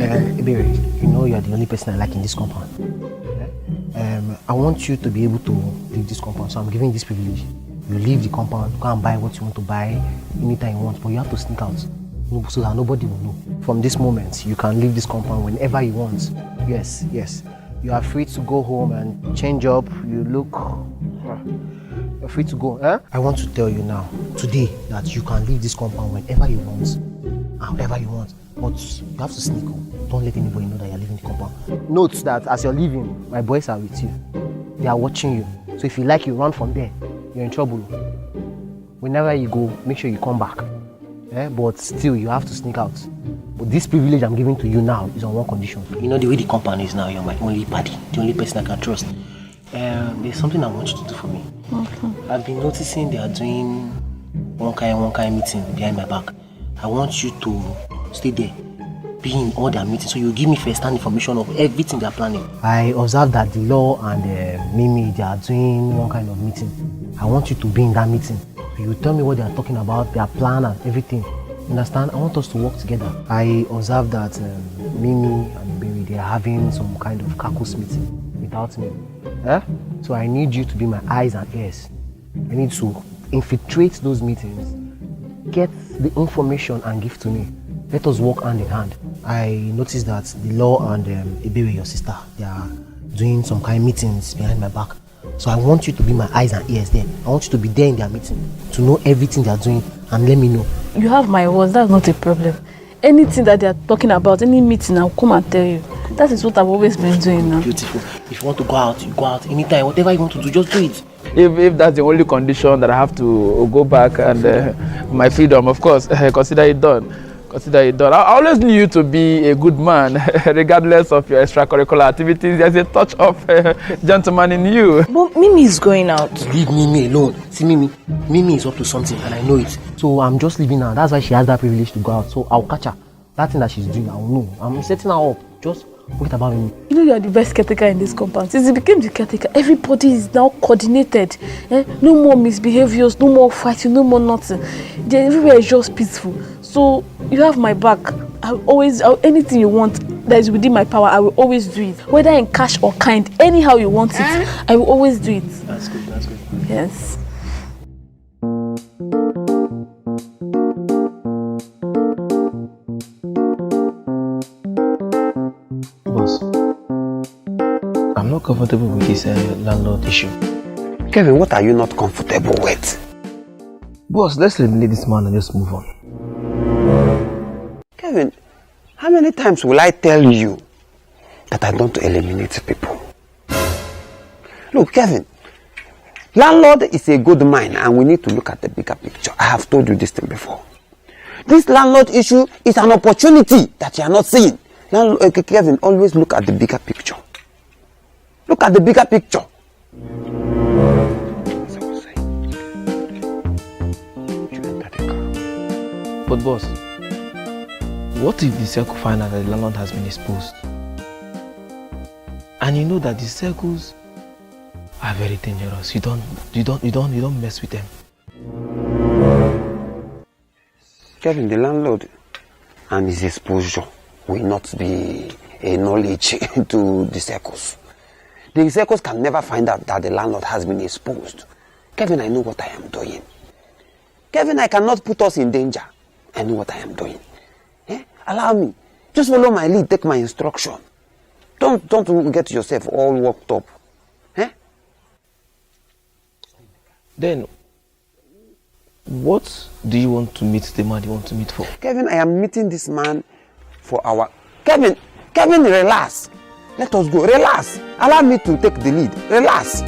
Iberi, you know you're the only person I like in this compound. I want you to be able to leave this compound, so I'm giving you this privilege. You leave the compound, go and buy what you want to buy anytime you want, but you have to sneak out so that nobody will know. From this moment, you can leave this compound whenever you want. Yes. You are free to go home and change up. You're free to go. I want to tell you now, today, that you can leave this compound whenever you want, however you want. But you have to sneak home. Don't let anybody know that you're leaving the compound. Note that as you're leaving, my boys are with you. They are watching you. So if you like, you run from there. You're in trouble. Whenever you go, make sure you come back. But still, you have to sneak out. But this privilege I'm giving to you now is on one condition. You know the way the compound is now, you're my only buddy, the only person I can trust. There's something I want you to do for me. Okay. I've been noticing they are doing one kind meeting behind my back. I want you to stay there, be in all their meetings, so you give me first-hand information of everything they're planning. I observed that the law and Mimi, they are doing one kind of meeting. I want you to be in that meeting. You tell me what they are talking about, their plan and everything. Understand? I want us to work together. I observed that Mimi and Barry, they are having some kind of caucus meeting without me. So I need you to be my eyes and ears. I need to infiltrate those meetings, get the information and give to me. Let us work hand in hand. I noticed that the law and Iberi, your sister, they are doing some kind of meetings behind my back. So I want you to be my eyes and ears there. I want you to be there in their meeting, to know everything they are doing and let me know. You have my words, that's not a problem. Anything that they are talking about, any meeting, I'll come and tell you. That is what I've always been doing now. Beautiful. If you want to go out, you go out. Anytime, whatever you want to do, just do it. If that's the only condition that I have to go back and my freedom, of course, consider it done. I always knew you to be a good man, regardless of your extracurricular activities. There's a touch of gentleman in you. But Mimi is going out. Leave Mimi alone. See, Mimi is up to something and I know it. So I'm just leaving her. That's why she has that privilege to go out. So I'll catch her. That thing that she's doing, I'll know. I'm setting her up. Just forget about Mimi. You know you are the best caretaker in this compound. Since you became the caretaker, everybody is now coordinated. No more misbehaviors, no more fighting, no more nothing. Everywhere is just peaceful. So you have my back. Anything you want that is within my power, I will always do it. Whether in cash or kind, anyhow you want it, I will always do it. That's good. Yes. Boss, I'm not comfortable with this landlord issue. Kevin, what are you not comfortable with? Boss, let's eliminate this man and just move on. Kevin, how many times will I tell you that I don't eliminate people? Look, Kevin, landlord is a good man and we need to look at the bigger picture. I have told you this thing before. This landlord issue is an opportunity that you are not seeing. Kevin, always look at the bigger picture. Look at the bigger picture. But boss, what if the circle find out that the landlord has been exposed? And you know that the circles are very dangerous. You don't mess with them. Kevin, the landlord and his exposure will not be a knowledge to the circles. The circles can never find out that the landlord has been exposed. Kevin, I know what I am doing. Kevin, I cannot put us in danger. I know what I am doing. Allow me. Just follow my lead, take my instruction. Don't get yourself all worked up. Then, what do you want to meet the man you want to meet for? Kevin, I am meeting this man for our... Kevin, relax. Let us go. Relax. Allow me to take the lead. Relax.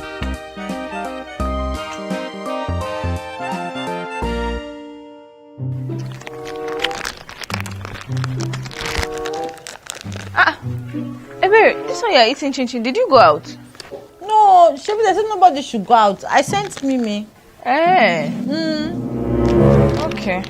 This one you are eating chin-chin. Did you go out? No, Shebi, they said nobody should go out. I sent Mimi. Okay.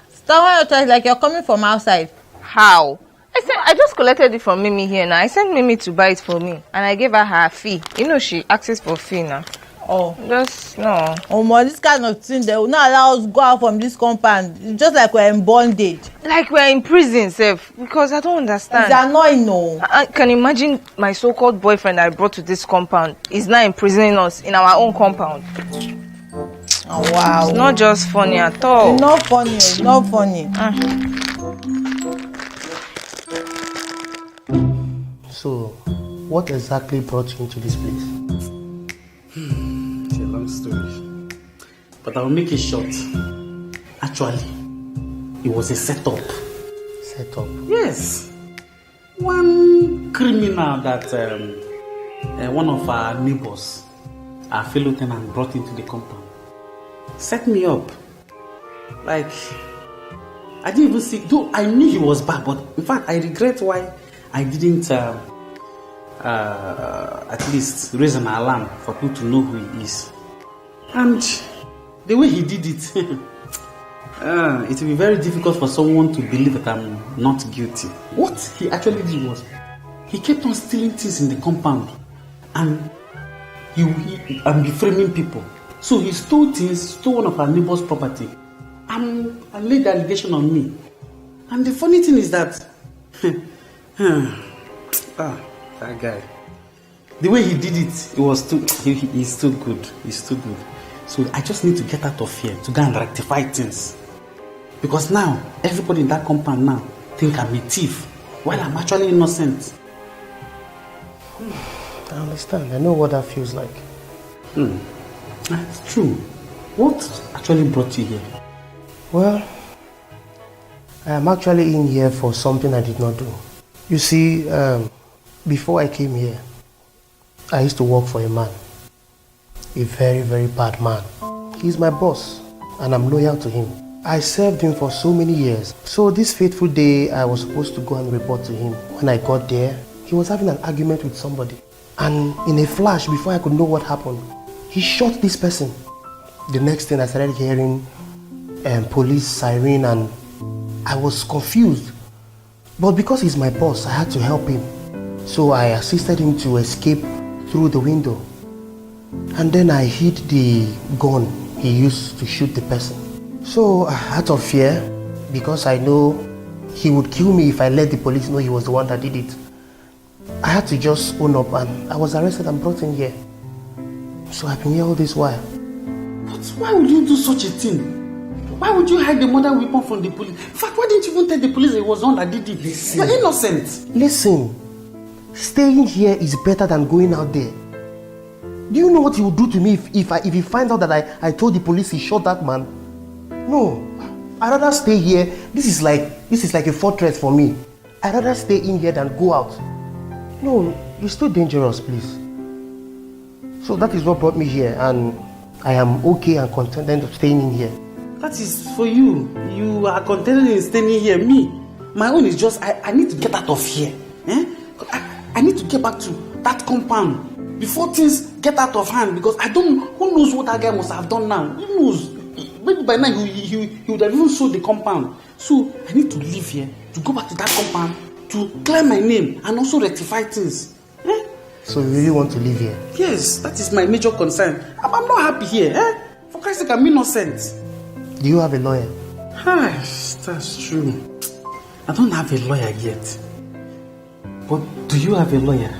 Start when you talk like you're coming from outside. How? I just collected it from Mimi here now. I sent Mimi to buy it for me. And I gave her fee. You know she asks for fee now. Oh. Just no. This kind of thing, they will not allow us to go out from this compound. It's just like we're in bondage. Like we're in prison, Seth. Because I don't understand. It's annoying, no. I can imagine my so-called boyfriend I brought to this compound is now imprisoning us in our own compound. Oh, wow. It's not just funny at all. It's not funny. It's not funny. So, what exactly brought you into this place? It's a long story, but I'll make it short. Actually, it was a setup. Setup? Yes. One criminal that one of our neighbors, our fellow tenant, brought into the compound set me up. Like, I didn't even see, though I knew he was bad, but in fact, I regret why I didn't at least raise an alarm for people to know who he is. And the way he did it, it will be very difficult for someone to believe that I'm not guilty. What he actually did was, he kept on stealing things in the compound and and beframing people. So he stole things, stole one of our neighbor's property and laid the allegation on me. And the funny thing is that that guy, the way he did it, it was he's too good. He's too good. So I just need to get out of here to go and rectify things. Because now, everybody in that compound now think I'm a thief, while I'm actually innocent. I understand. I know what that feels like. That's true. What actually brought you here? Well, I am actually in here for something I did not do. You see, before I came here, I used to work for a man. A very, very bad man. He's my boss, and I'm loyal to him. I served him for so many years. So this fateful day, I was supposed to go and report to him. When I got there, he was having an argument with somebody. And in a flash, before I could know what happened, he shot this person. The next thing I started hearing police siren, and I was confused. But because he's my boss, I had to help him. So I assisted him to escape through the window. And then I hid the gun he used to shoot the person. So out of fear, because I know he would kill me if I let the police know he was the one that did it, I had to just own up, and I was arrested and brought in here. So I've been here all this while. But why would you do such a thing? Why would you hide the murder weapon from the police? In fact, why didn't you even tell the police it was the one that did it? You're innocent. Listen, staying here is better than going out there. Do you know what he would do to me if he finds out that I told the police he shot that man? No, I'd rather stay here. This is like a fortress for me. I'd rather stay in here than go out. No, it's too dangerous, please. So that is what brought me here, and I am okay and contented of staying in here. That is for you. You are contented in staying here. Me, my own is just I need to get out of here. I need to get back to that compound before things get out of hand, because I don't. Who knows what that guy must have done now? Who knows? Maybe by now he would have even sold the compound. So I need to leave here to go back to that compound to clear my name and also rectify things. So you really want to live here? Yes, that is my major concern. I'm not happy here. For Christ's sake, I'm innocent. Do you have a lawyer? That's true. I don't have a lawyer yet. But do you have a lawyer?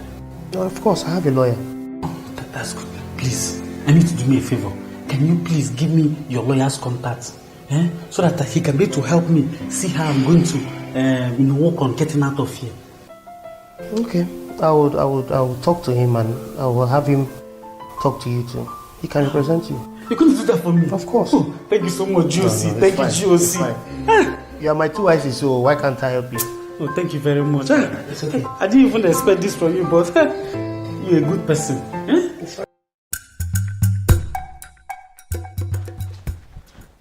No, of course, I have a lawyer. Oh, that's good. Please, I need to do me a favor. Can you please give me your lawyer's contact? So that he can be able to help me see how I'm going to work on getting out of here. Okay. I would talk to him, and I will have him talk to you too. He can represent you. You're going to do that for me? Of course. Oh, thank you so much, GOC. No, thank fine. you, GOC. You are my two eyes, so why can't I help you? Oh, thank you very much. It's okay. I didn't even expect this from you, but you're a good person.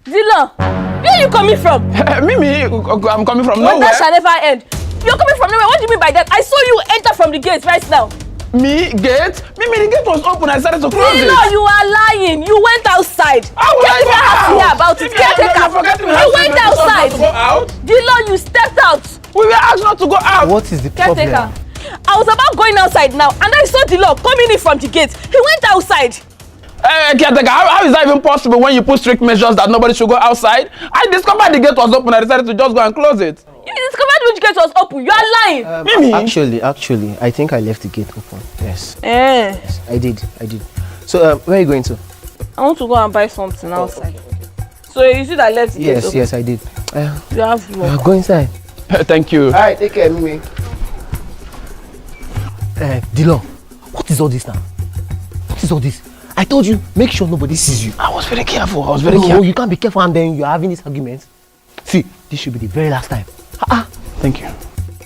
Dylan, where are you coming from? Mimi, I'm coming from Well, nowhere. that shall never end. You're coming from nowhere. What do you mean by that? I saw you enter from the gate right now. Me? Gate? Mimi, the gate was open. I started to close it. No, you are lying. You went outside. How would I go out? Hear about it. You went outside. Dylan, you stepped out. We were asked not to go out. What is the problem? Caretaker. I was about going outside now, and I saw Dylan coming in from the gate. He went outside. Caretaker, how is that even possible when you put strict measures that nobody should go outside? I discovered the gate was open. I decided to just go and close it. You discovered which gate was open. You are lying. Mimi. Actually, I think I left the gate open. Yes. Yes, I did. So, where are you going to? I want to go and buy something outside. So you see that I left the gate open? Yes, I did. You have work. Go inside. Thank you. Alright, take care, Mimi. Dilo, what is all this now? What is all this? I told you, make sure nobody sees you. I was very careful. No, you can't be careful and then you're having this argument. See, this should be the very last time. Thank you.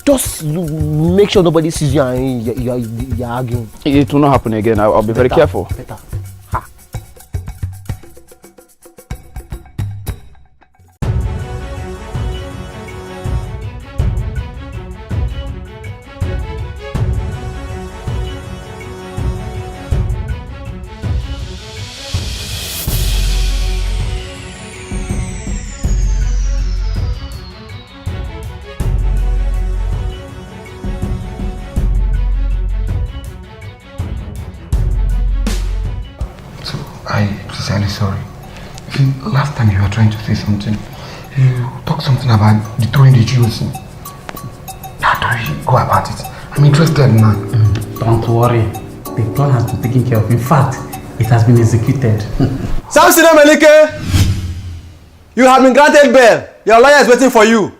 Just make sure nobody sees you and you're arguing. It will not happen again. I'll be very careful. Better. I'm sincerely sorry. See, last time you were trying to say something, you talked something about throwing the jewels. How do you go about it? I'm interested now. Don't worry. The plan has been taken care of. In fact, it has been executed. Samson Melike, you have been granted bail. Your lawyer is waiting for you.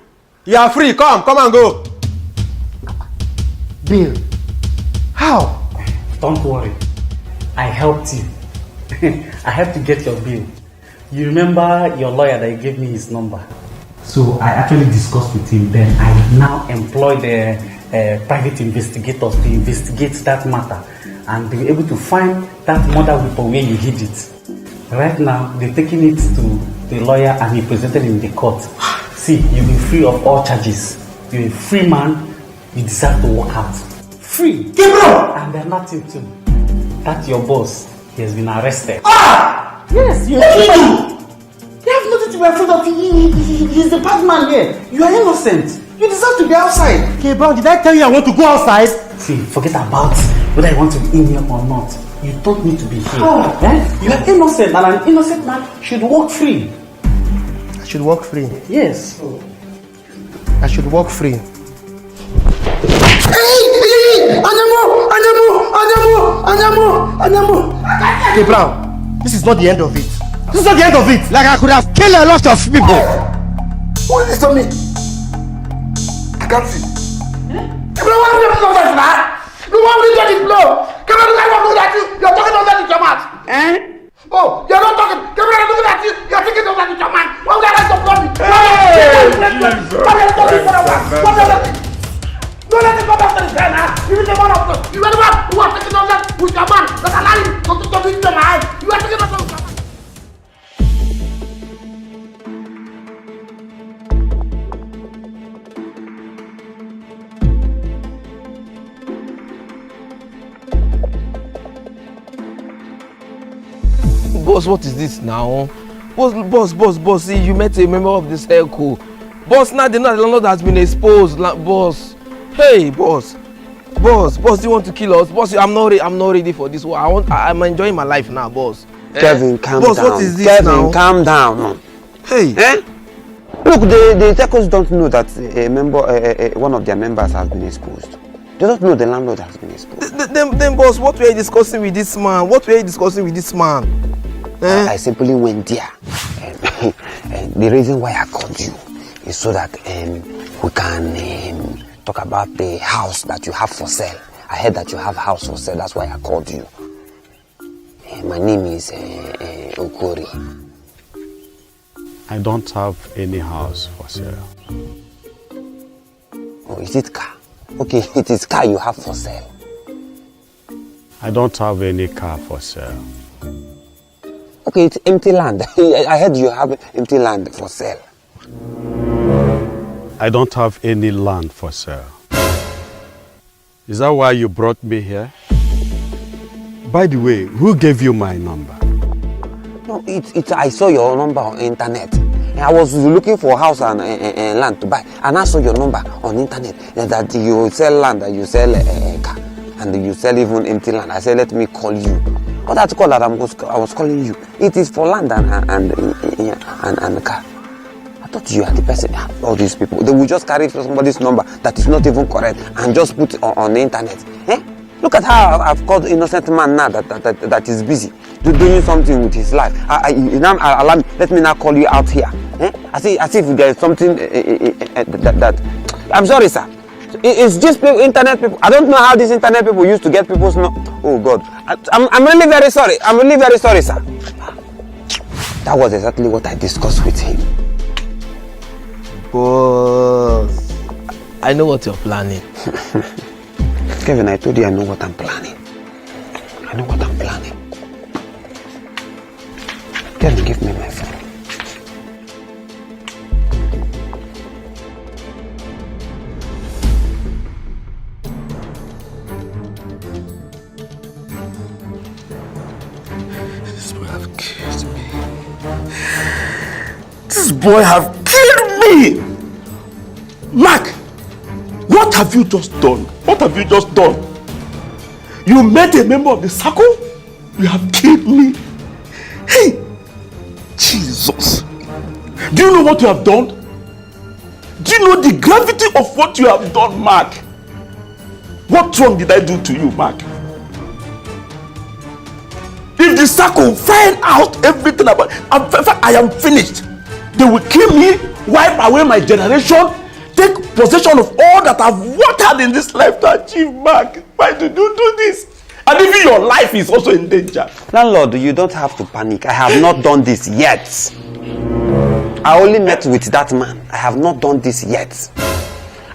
You are free. Come and go. Bail? How? Don't worry. I helped you. I helped you get your bill. You remember your lawyer that you gave me his number? So I actually discussed with him. Then I now employ the private investigators to investigate that matter and be able to find that murder weapon where you hid it. Right now, they're taking it to the lawyer and he presented it in the court. See, you'll be free of all charges. You're a free man. You deserve to walk out. Free. Gabriel! And they're nothing too. That's your boss. He has been arrested. Yes, you what do you do? You have nothing to be afraid of. He's the bad man here. You are innocent. You deserve to be outside. Okay, Brown, did I tell you I want to go outside? See, forget about whether I want to be in here or not. You don't need to be here. You are innocent, and an innocent man should walk free. I should walk free. Yes. I should walk free. Okay, Brown, this is not the end of it. This is not the end of it. Like I could have killed a lot of people. Who is this to me? I can't see. Gabriel, why do you do that, man? You want me to get it blow? Gabriel, I don't know that you're talking on that with your mouth. Oh, you're not talking. Gabriel, I'm looking at you. You're thinking on that with your mind. Why would I like to blow me? Don't let him go back to the guy now. You the one of them. You are the one who are taking on that with your man. That allow him to beat your mind. You are taking on that with your man. Boss, what is this now? Boss, see, you met a member of this circle. Boss, now the landlord has been exposed. Boss, hey, boss, do you want to kill us? Boss, I'm not ready for this. I'm enjoying my life now, boss. Kevin, calm boss, down. What is this Kevin, now? Calm down. Hey. Look, the circles don't know that one of their members has been exposed. They don't know the landlord has been exposed. Then, boss, what were you discussing with this man? I simply went there. And the reason why I called you is so that we can talk about the house that you have for sale. I heard that you have a house for sale. That's why I called you. My name is Okori. I don't have any house for sale. Oh, is it car? Okay, it is car you have for sale. I don't have any car for sale. Okay, it's empty land. I heard you have empty land for sale. I don't have any land for sale. Is that why you brought me here? By the way, who gave you my number? No, I saw your number on internet. I was looking for a house and land to buy, and I saw your number on internet that you sell land, and you sell car, and you sell even empty land. I said, let me call you All that call that I was calling you, it is for land and the car. I thought you are the person. All these people, they will just carry somebody's number that is not even correct and just put it on the internet. Eh? Look at how I've called innocent man now that is busy doing something with his life. Allow me, let me now call you out here. Eh? As if there is something that I'm sorry, sir. It's just internet people. I don't know how these internet people used to get people's oh God. I'm really very sorry. I'm really very sorry, sir. That was exactly what I discussed with him. Boss, I know what you're planning. Kevin, I told you I know what I'm planning. I know what I'm planning. Kevin, give me my phone. This boy have killed me. This boy have killed me! Mark! What have you just done? What have you just done? You met a member of the circle? You have killed me. Hey! Jesus! Do you know what you have done? Do you know the gravity of what you have done, Mark? What wrong did I do to you, Mark? If the circle find out everything about I am finished. They will kill me, wipe away my generation, take possession of all that I've worked in this life to achieve, Mark. Why did you do this? And even your life is also in danger. Landlord, you don't have to panic. I have not done this yet. I only met with that man. I have not done this yet.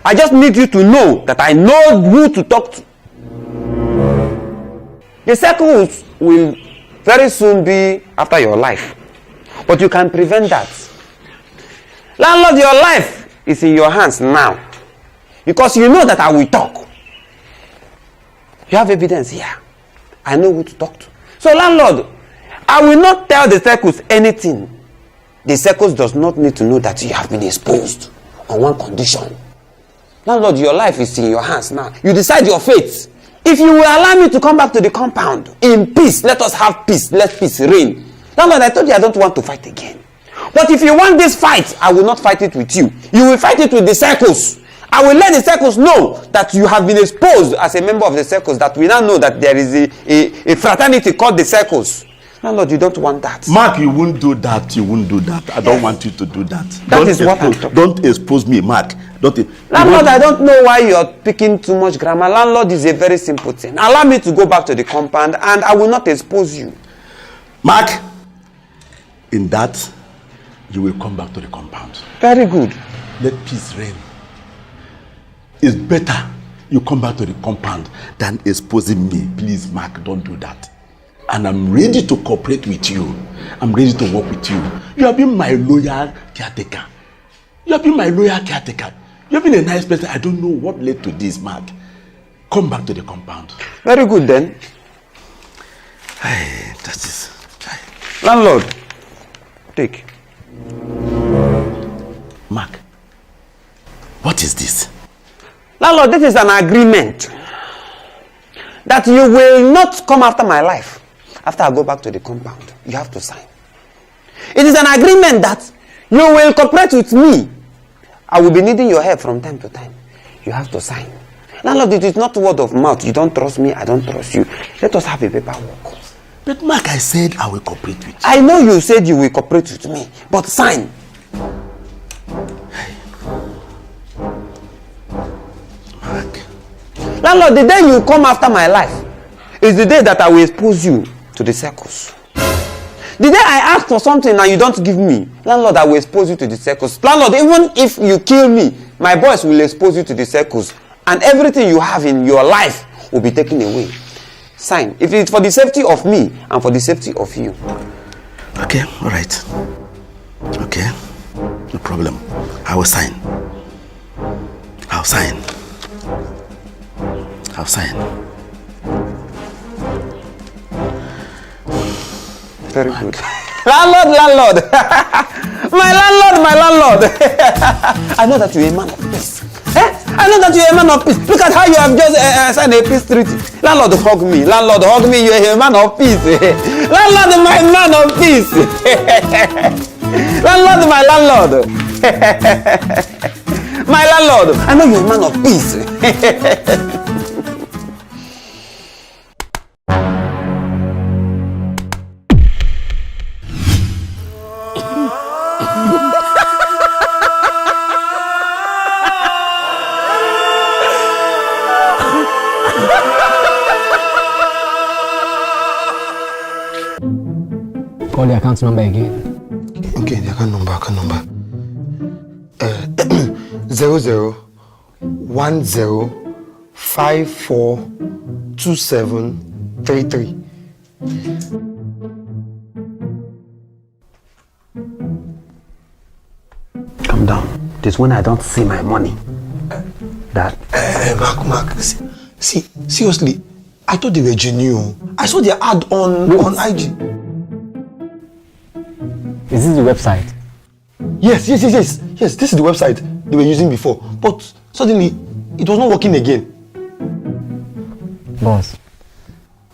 I just need you to know that I know who to talk to. The circles will very soon be after your life. But you can prevent that. Landlord, your life is in your hands now. Because you know that I will talk. You have evidence here. I know who to talk to. So landlord, I will not tell the circles anything. The circles does not need to know that you have been exposed on one condition. Landlord, your life is in your hands now. You decide your fate. If you will allow me to come back to the compound in peace, let us have peace. Let peace reign. Landlord, I told you I don't want to fight again. But if you want this fight, I will not fight it with you. You will fight it with the circles. I will let the circles know that you have been exposed as a member of the circles, that we now know that there is a fraternity called the circles. Landlord, you don't want that. Mark, you won't do that. You won't do that. I don't want you to do that. That is what I'm talking. Don't expose me, Mark. Landlord, I don't know why you're picking too much grammar. Landlord is a very simple thing. Allow me to go back to the compound and I will not expose you. Mark, in that, you will come back to the compound. Very good. Let peace reign. It's better you come back to the compound than exposing me. Please, Mark, don't do that. And I'm ready to cooperate with you. I'm ready to work with you. You have been my loyal caretaker. You have been my loyal caretaker. You have been a nice person. I don't know what led to this, Mark. Come back to the compound. Very good then. Hey, that is... Landlord, take. Mark, what is this? Landlord, this is an agreement that you will not come after my life. After I go back to the compound, you have to sign. It is an agreement that you will cooperate with me. I will be needing your help from time to time. You have to sign. Landlord, it is not word of mouth. You don't trust me, I don't trust you. Let us have a paperwork. But Mark, I said I will cooperate with you. I know you said you will cooperate with me, but sign. Mark. Landlord, the day you come after my life is the day that I will expose you to the circles. The day I ask for something and you don't give me, landlord, I will expose you to the circles. Landlord, even if you kill me, my boys will expose you to the circles. And everything you have in your life will be taken away. Sign. If it's for the safety of me and for the safety of you. Okay, all right. Okay, no problem. I will sign. I'll sign. I'll sign. Very good. Landlord! My landlord! I know that you're a man of peace. Eh? I know that you're a man of peace. Look at how you have just signed a peace treaty. Landlord, hug me. Landlord, hug me. You're a man of peace. Landlord, my man of peace. Landlord, my landlord. My landlord. I know you're a man of peace. Call the account number again. Okay, the account number. 0010542733. Calm down. This when I don't see my money. That. Mark. See, seriously, I thought they were genuine. I saw their ad on IG. Is this the website? Yes. This is the website they were using before. But suddenly, it was not working again. Boss,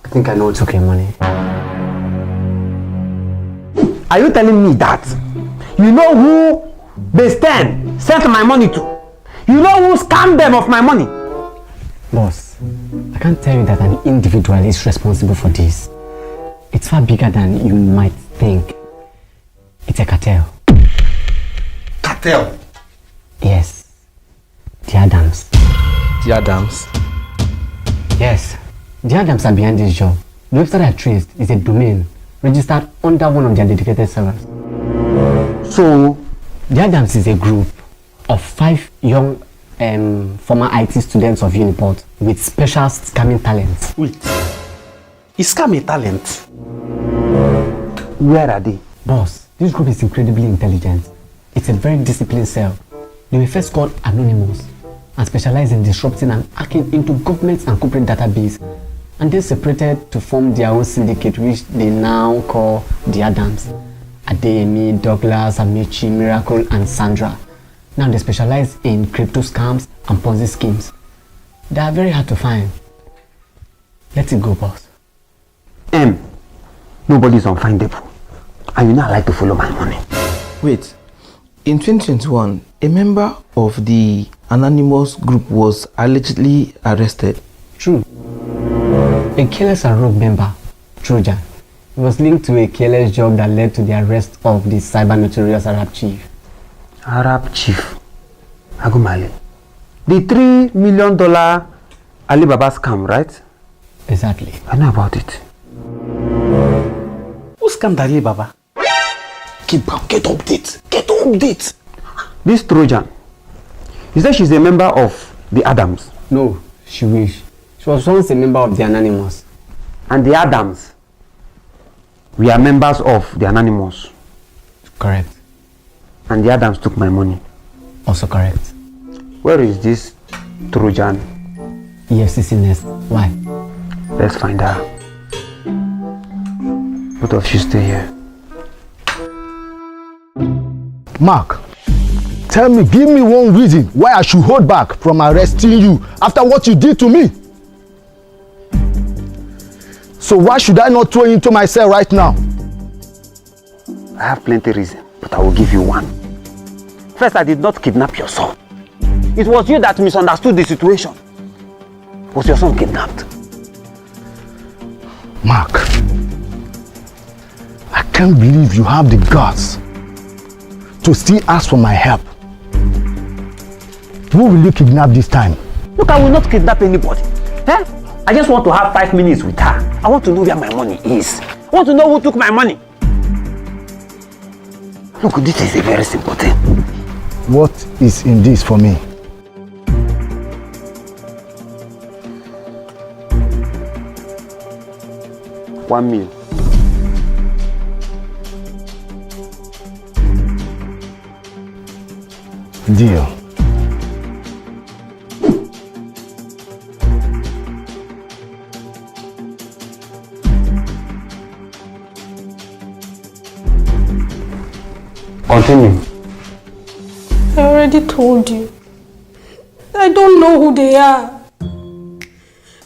I think I know who took your money. Are you telling me that you know who they sent my money to? You know who scammed them of my money? Boss, I can't tell you that an individual is responsible for this. It's far bigger than you might think. It's a cartel. Cartel? Yes. The Adams. The Adams? Yes. The Adams are behind this job. The website I traced is a domain registered under one of their dedicated servers. So, the Adams is a group of 5 young former IT students of Uniport with special scamming talents. Wait. Is scamming talent? Where are they? Boss, this group is incredibly intelligent. It's a very disciplined cell. They were first called Anonymous and specialize in disrupting and hacking into governments and corporate database, and then separated to form their own syndicate, which they now call the Adams. Adeyemi, Douglas, Amici, Miracle, and Sandra. Now they specialize in crypto scams and Ponzi schemes. They are very hard to find. Let it go, boss. Nobody's unfindable. And you not like to follow my money. Wait, in 2021, a member of the Anonymous group was allegedly arrested. True. A careless and rogue member, Trojan, was linked to a careless job that led to the arrest of the cyber notorious Arab chief. Arab chief? Agumale. The $3 million Alibaba scam, right? Exactly. I know about it. Who scammed Alibaba? Get updates. Get updates. This Trojan. You said she's a member of the Adams. No, she wish. She was once a member of the Anonymous. And the Adams? We are members of the Anonymous. Correct. And the Adams took my money. Also correct. Where is this Trojan? EFCC nest. Why? Let's find her. Both of you stay here. Mark, tell me, give me one reason why I should hold back from arresting you after what you did to me. So why should I not throw you into my cell right now? I have plenty of reasons, but I will give you one. First, I did not kidnap your son. It was you that misunderstood the situation. Was your son kidnapped? Mark, I can't believe you have the guts to still ask for my help. Who will you kidnap this time? Look, I will not kidnap anybody. Eh? I just want to have 5 minutes with her. I want to know where my money is. I want to know who took my money. Look, this is a very simple thing. What is in this for me? $1 million. Deal. Continue. I already told you. I don't don't know who they are.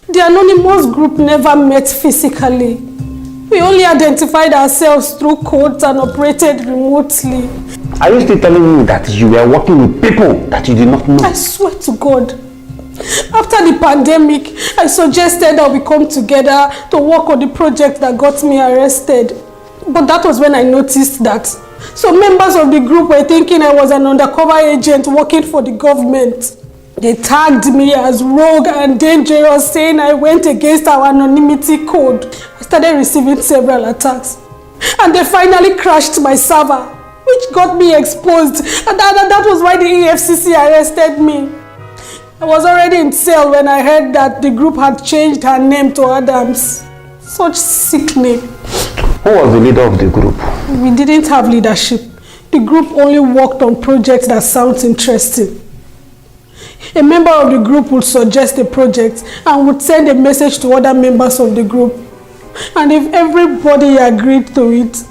The anonymous group never met physically. We only identified ourselves through codes and operated remotely. Are you still telling me that you were working with people that you did not know? I swear to God. After the pandemic, I suggested that we come together to work on the project that got me arrested. But that was when I noticed that some members of the group were thinking I was an undercover agent working for the government. They tagged me as rogue and dangerous, saying I went against our anonymity code. I started receiving several attacks. And they finally crashed my server, which got me exposed. And that was why the EFCC arrested me. I was already in cell when I heard that the group had changed her name to Adams. Such sick name. Who was the leader of the group? We didn't have leadership. The group only worked on projects that sounds interesting. A member of the group would suggest a project and would send a message to other members of the group. And if everybody agreed to it,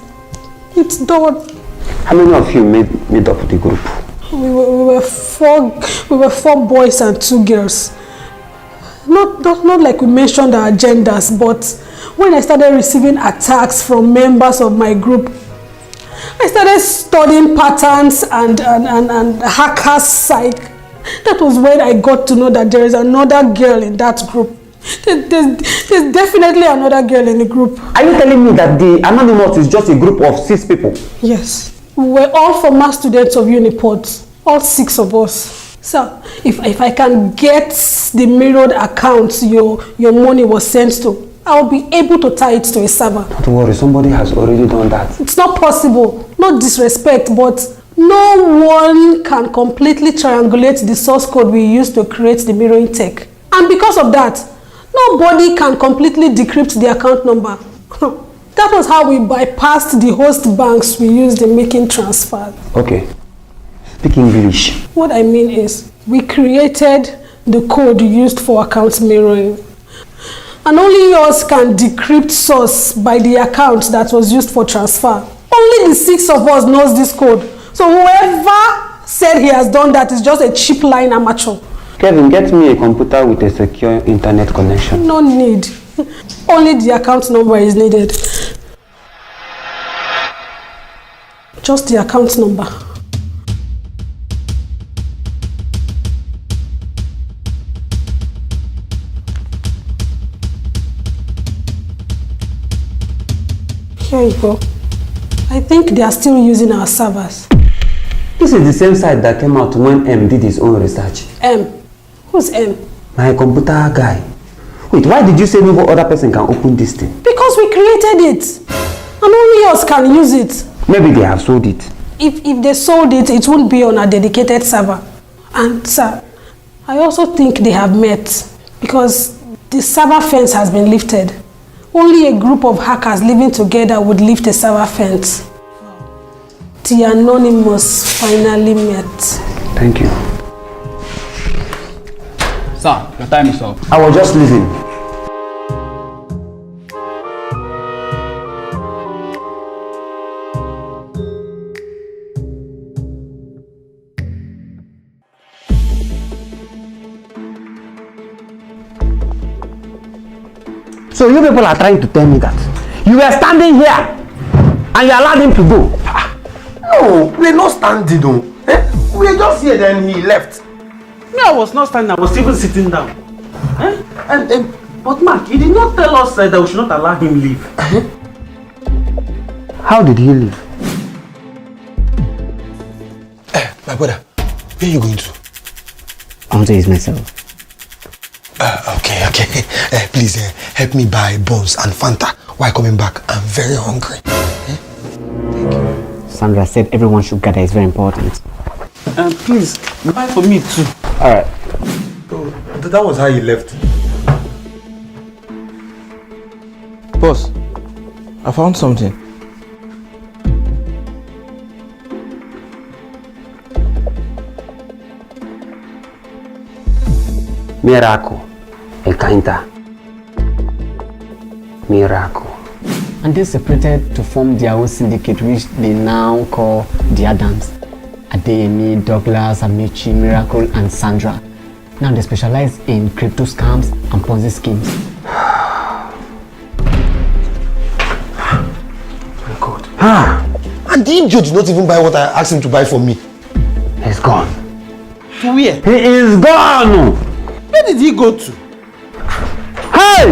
it's done. How many of you made up the group? We were four boys and 2 girls. Not like we mentioned our genders, but when I started receiving attacks from members of my group, I started studying patterns and hackers psych. That was when I got to know that there is another girl in that group. There's definitely another girl in the group. Are you telling me that the Anonymous is just a group of 6 people? Yes. We were all former students of Uniport. All 6 of us. So, if I can get the mirrored accounts your money was sent to, I'll be able to tie it to a server. Don't worry, somebody has already done that. It's not possible. No disrespect, but no one can completely triangulate the source code we use to create the mirroring tech. And because of that, nobody can completely decrypt the account number. That was how we bypassed the host banks we used in making transfers. Okay. Speak English. What I mean is, we created the code used for account mirroring. And only yours can decrypt source by the account that was used for transfer. Only the 6 of us knows this code. So whoever said he has done that is just a cheap line amateur. Kevin, get me a computer with a secure internet connection. No need. Only the account number is needed. Just the account number. Here you go. I think they are still using our servers. This is the same site that came out when M did his own research. M? Who's M? My computer guy. Wait, why did you say no other person can open this thing? Because we created it. And only us can use it. Maybe they have sold it. If they sold it, it won't be on a dedicated server. And sir, I also think they have met. Because the server fence has been lifted. Only a group of hackers living together would lift a server fence. The Anonymous finally met. Thank you. Sir, your time is up. I was just leaving. So you people are trying to tell me that you were standing here and you allowed him to go? No, we're not standing though. We were just here, then he left. Me, I was not standing, I was even sitting down. But Mark, you did not tell us that we should not allow him leave. How did he leave? My brother, where are you going to? I want to use myself. Okay. Please help me buy buns and Fanta while coming back. I'm very hungry. Sandra said everyone should gather. It's very important. Please, buy for me too. Alright. So, that was how you left. Boss, I found something. Miracle. Encounter. Miracle. And they separated to form their own syndicate, which they now call the Adams. Adeyemi, Douglas, Amici, Miracle, and Sandra. Now they specialize in crypto scams and Ponzi schemes. My God. And the idiot did not even buy what I asked him to buy for me. He's gone. To where? He is gone! Where did he go to? Hey!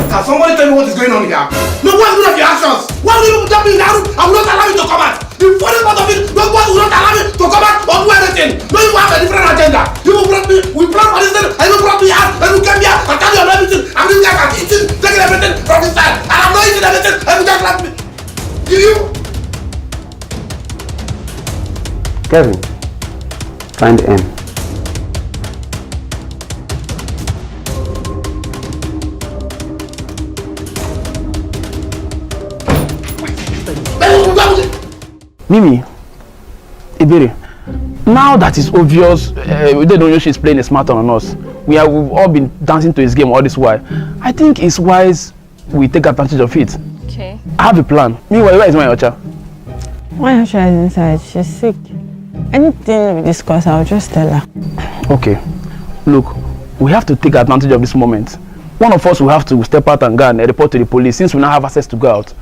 Can somebody tell me what is going on here? No, what's good of your actions? Why will you jump in the room? I will not allow you to come out. The funny part of it, nobody will not allow me to come out or do anything. No, you have a different agenda. You brought me, we planned for this thing, and you brought me out, and you came here, and tell you everything, and these guys are eating, taking everything from this side, and I'm not eating everything, and you just let me. You? Kevin, find M. Mimi, Iberi, now that it's obvious, they don't know she's playing a smart on us. We've all been dancing to his game all this while. I think it's wise we take advantage of it. Okay. I have a plan. Meanwhile, where is my Ocha? My Ocha is inside. She's sick. Anything we discuss, I'll just tell her. Okay. Look, we have to take advantage of this moment. One of us will have to step out and go and report to the police since we now have access to go out.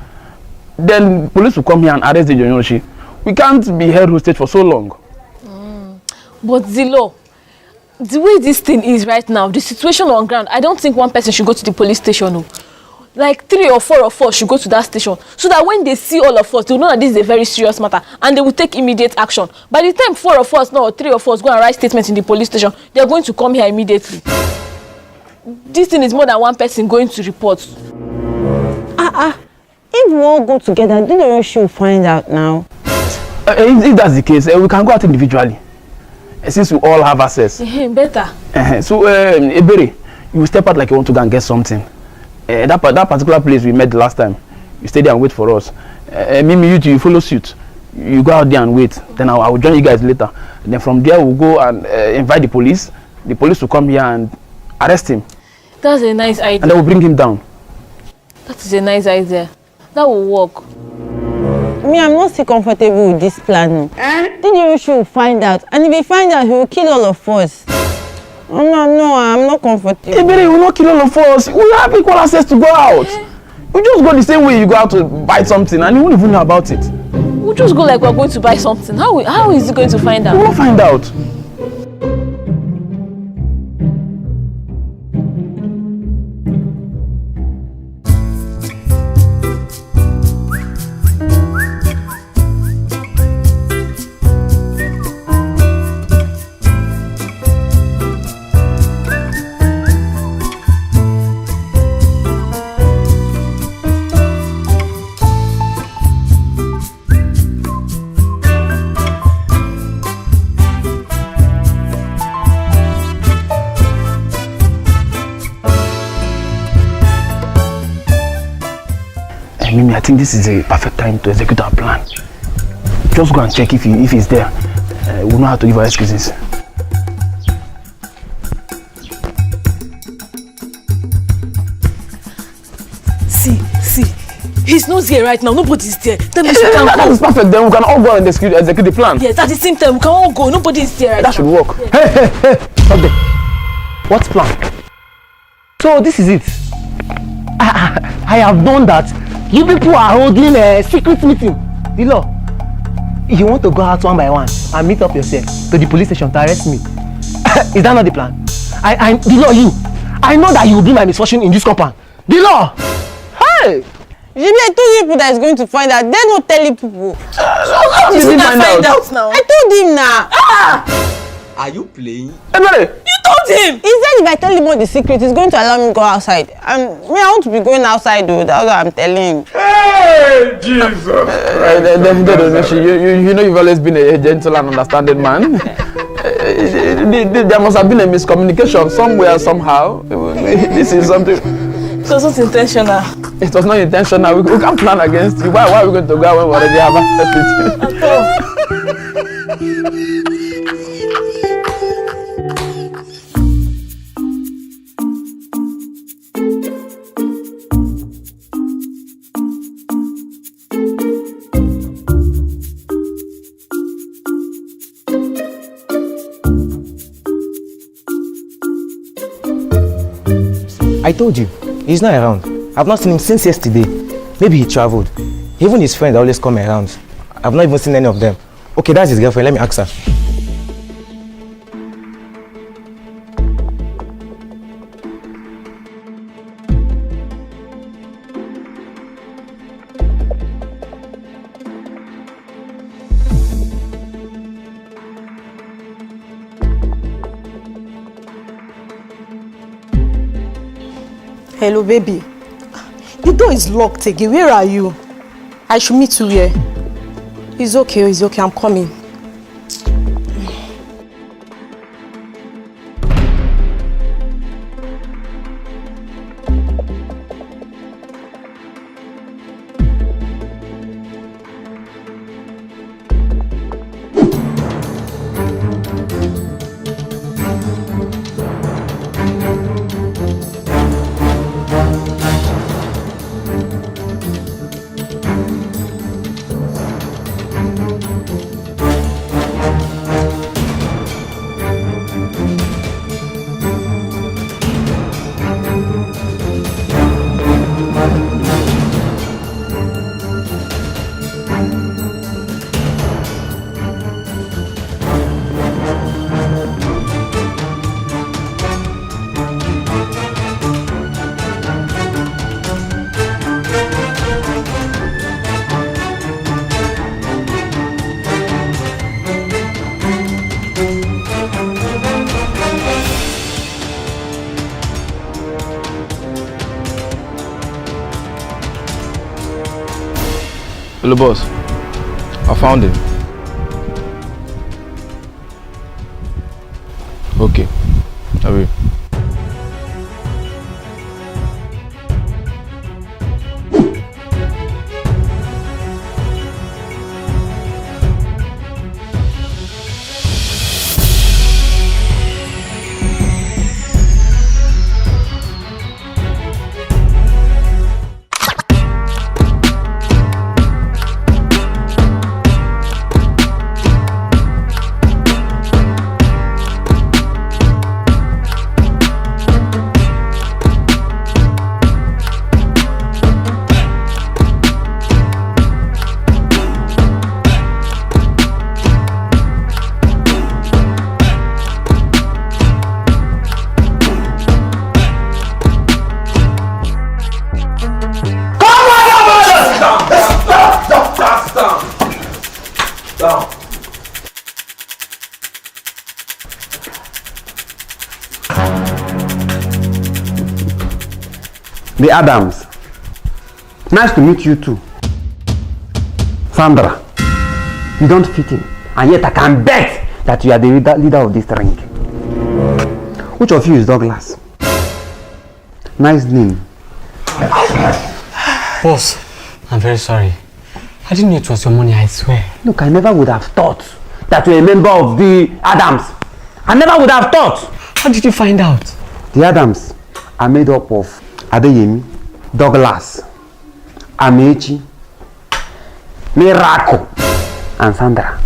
Then police will come here and arrest the Jonyoshi. We can't be held hostage for so long. But Zilo, the way this thing is right now, the situation on ground, I don't think one person should go to the police station. No. Like 3 or 4 of us should go to that station so that when they see all of us, they'll know that this is a very serious matter and they will take immediate action. By the time 4 of us, no, or 3 of us go and write statements in the police station, they're going to come here immediately. This thing is more than one person going to report. If we all go together, then the issue will find out now. If that's the case, we can go out individually. Since we all have access. Better. So, Ebere, you will step out like you want to go and get something. That particular place we met the last time, you stay there and wait for us. Mimi, you follow suit. You go out there and wait. Then I will join you guys later. And then from there, we'll go and invite the police. The police will come here and arrest him. That's a nice idea. And then we'll bring him down. That is a nice idea. That will work. Me, I'm not so comfortable with this plan. Then the issue will find out. And if he find out, he will kill all of us. No, I'm not comfortable. Ebere, will not kill all of us. We have equal access to go out. We just go the same way you go out to buy something and you won't even know about it. We'll just go like we're going to buy something. How is he going to find out? We won't find out. Mimi, I think this is a perfect time to execute our plan. Just go and check if he's there. We'll know how to give our excuses. See. He's not here right now. Nobody's there. That means we can go. That is perfect. Then we can all go and execute the plan. Yes, at the same time, we can all go. Nobody's there right now. That should work. Hey, stop there. What plan? So this is it. I have done that. You people are holding a secret meeting. The law. You want to go out one by one and meet up yourself to the police station to arrest me. Is that not the plan? The law, you. I know that you will be my misfortune in this compound. The law. Hey. Jimmy, I told people that is going to find out. They're not telling people. How did he find out now? I told him now. Are you playing? You told him. He said if I tell him all the secret, he's going to allow me to go outside. And me, I want to be going outside though. That's what I'm telling him. Hey, Jesus! You know you've always been a gentle and understanding man. There must have been a miscommunication somewhere, somehow. This is something. It was not intentional. It was not intentional. We can't plan against you. Why are we going to go when we already have access to it? I told you, he's not around. I've not seen him since yesterday. Maybe he traveled. Even his friends always come around. I've not even seen any of them. Okay, that's his girlfriend. Let me ask her. Hello, baby. The door is locked again. Where are you? I should meet you here. It's okay, I'm coming. Hello, boss. I found him. Okay. I will. The Adams. Nice to meet you too. Sandra, you don't fit in, and yet I can bet that you are the leader of this ring. Which of you is Douglas? Nice name. Boss, I'm very sorry. I didn't know it was your money, I swear. Look, I never would have thought that you're a member of the Adams. I never would have thought. How did you find out? The Adams are made up of Adeyemi, Douglas, Amechi, Miracle, and Sandra.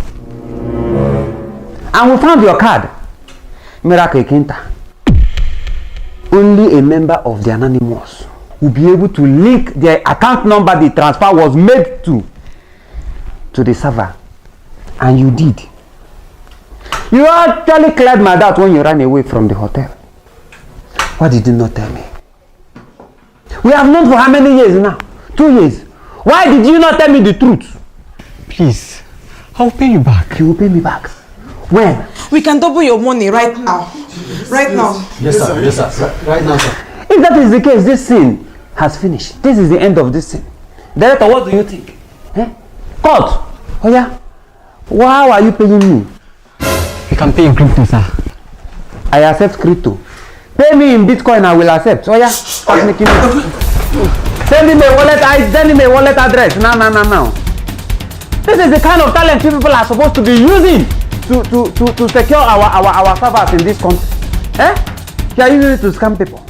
And we found your card, Miracle Kenta. Only a member of the Anonymous will be able to link the account number the transfer was made to the server. And you did. You actually cleared my doubt when you ran away from the hotel. Why did you not tell me? We have known for how many years now? 2 years. Why did you not tell me the truth? Please, I will pay you back. You will pay me back? When? We can double your money right now. Right now. Yes, sir. Yes, sir. Right now, sir. If that is the case, this scene has finished. This is the end of this scene. Director, what do you think? Court. Oh yeah. How are you paying me? You can pay in crypto, sir. I accept crypto. Pay me in Bitcoin, I will accept. Oh yeah. Send him a wallet address. Now. This is the kind of talent people are supposed to be using to secure our servers in this country. You are using it to scam people.